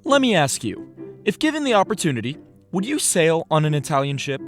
Let me ask you, if given the opportunity, would you sail on an Italian ship?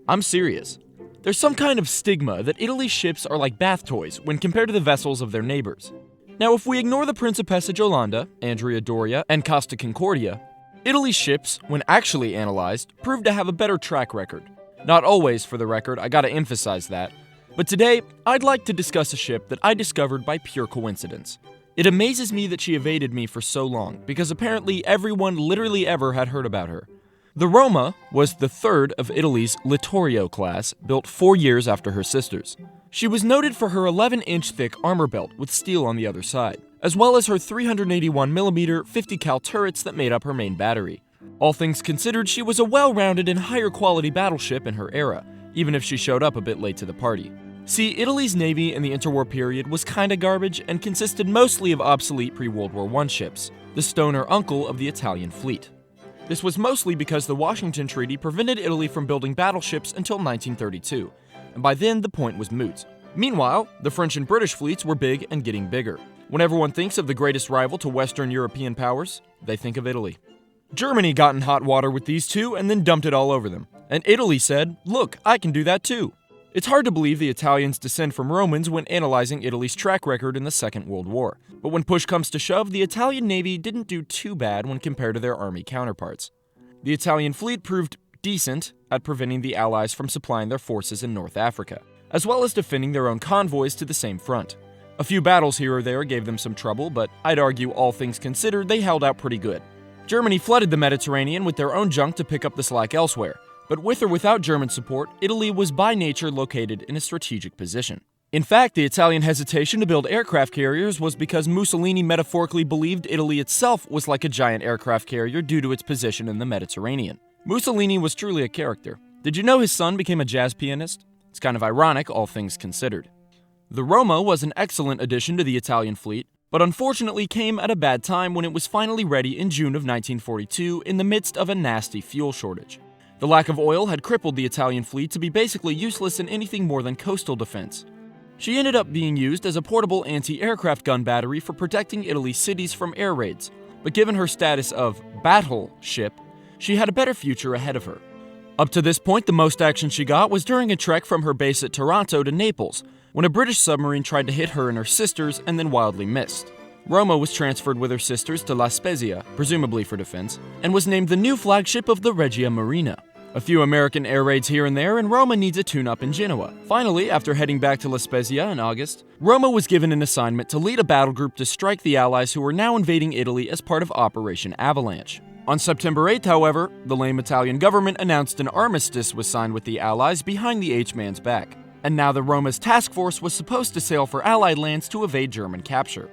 I'm serious. There's some kind of stigma that Italy's ships are like bath toys when compared to the vessels of their neighbors. Now, if we ignore the Principessa Giolanda, Andrea Doria, and Costa Concordia, Italy's ships, when actually analyzed, proved to have a better track record. Not always, for the record, I gotta emphasize that. But today, I'd like to discuss a ship that I discovered by pure coincidence. It amazes me that she evaded me for so long, because apparently everyone literally ever had heard about her. The Roma was the third of Italy's Littorio class, built 4 years after her sisters. She was noted for her 11-inch thick armor belt with steel on the other side, as well as her 381mm 50 cal turrets that made up her main battery. All things considered, she was a well-rounded and higher quality battleship in her era, even if she showed up a bit late to the party. See, Italy's navy in the interwar period was kinda garbage and consisted mostly of obsolete pre-World War I ships, the stoner uncle of the Italian fleet. This was mostly because the Washington Treaty prevented Italy from building battleships until 1932, and by then the point was moot. Meanwhile, the French and British fleets were big and getting bigger. When everyone thinks of the greatest rival to Western European powers, they think of Italy. Germany got in hot water with these two and then dumped it all over them, and Italy said, "Look, I can do that too." It's hard to believe the Italians descend from Romans when analyzing Italy's track record in the Second World War. But when push comes to shove, the Italian Navy didn't do too bad when compared to their army counterparts. The Italian fleet proved decent at preventing the Allies from supplying their forces in North Africa, as well as defending their own convoys to the same front. A few battles here or there gave them some trouble, but I'd argue all things considered, they held out pretty good. Germany flooded the Mediterranean with their own junk to pick up the slack elsewhere. But with or without German support, Italy was by nature located in a strategic position. In fact, the Italian hesitation to build aircraft carriers was because Mussolini metaphorically believed Italy itself was like a giant aircraft carrier due to its position in the Mediterranean. Mussolini was truly a character. Did you know his son became a jazz pianist? It's kind of ironic, all things considered. The Roma was an excellent addition to the Italian fleet, but unfortunately came at a bad time when it was finally ready in June of 1942 in the midst of a nasty fuel shortage. The lack of oil had crippled the Italian fleet to be basically useless in anything more than coastal defense. She ended up being used as a portable anti-aircraft gun battery for protecting Italy's cities from air raids, but given her status of battleship, she had a better future ahead of her. Up to this point, the most action she got was during a trek from her base at Taranto to Naples, when a British submarine tried to hit her and her sisters and then wildly missed. Roma was transferred with her sisters to La Spezia, presumably for defense, and was named the new flagship of the Regia Marina. A few American air raids here and there, and Roma needs a tune-up in Genoa. Finally, after heading back to La Spezia in August, Roma was given an assignment to lead a battle group to strike the Allies who were now invading Italy as part of Operation Avalanche. On September 8th, however, the lame Italian government announced an armistice was signed with the Allies behind the H-man's back. And now the Roma's task force was supposed to sail for Allied lands to evade German capture.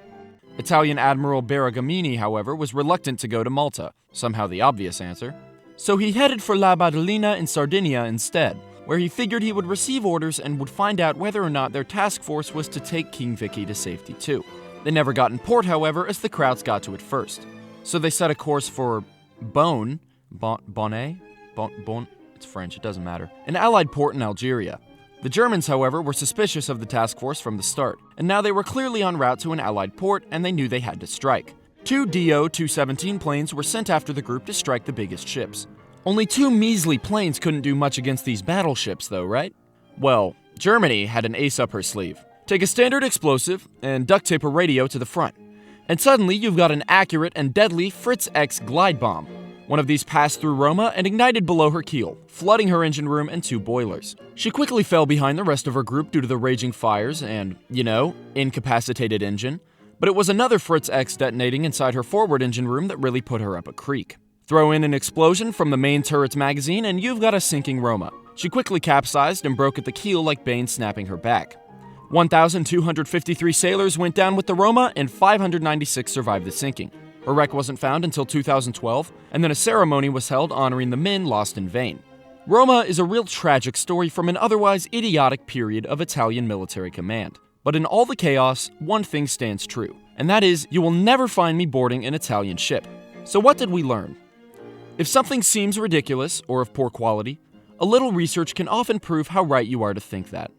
Italian Admiral Bergamini, however, was reluctant to go to Malta, somehow the obvious answer. So he headed for La Barelina in Sardinia instead, where he figured he would receive orders and would find out whether or not their task force was to take King Vicky to safety too. They never got in port, however, as the Krauts got to it first. So they set a course for Bonnet? It's French, it doesn't matter. An Allied port in Algeria. The Germans, however, were suspicious of the task force from the start, and now they were clearly en route to an Allied port and they knew they had to strike. 2 Do-217 planes were sent after the group to strike the biggest ships. Only 2 measly planes couldn't do much against these battleships though, right? Well, Germany had an ace up her sleeve. Take a standard explosive and duct tape a radio to the front. And suddenly you've got an accurate and deadly Fritz X Glide bomb. One of these passed through Roma and ignited below her keel, flooding her engine room and 2 boilers. She quickly fell behind the rest of her group due to the raging fires and, incapacitated engine. But it was another Fritz X detonating inside her forward engine room that really put her up a creek. Throw in an explosion from the main turret's magazine and you've got a sinking Roma. She quickly capsized and broke at the keel like Bane snapping her back. 1,253 sailors went down with the Roma and 596 survived the sinking. Her wreck wasn't found until 2012, and then a ceremony was held honoring the men lost in vain. Roma is a real tragic story from an otherwise idiotic period of Italian military command. But in all the chaos, one thing stands true, and that is you will never find me boarding an Italian ship. So what did we learn? If something seems ridiculous or of poor quality, a little research can often prove how right you are to think that.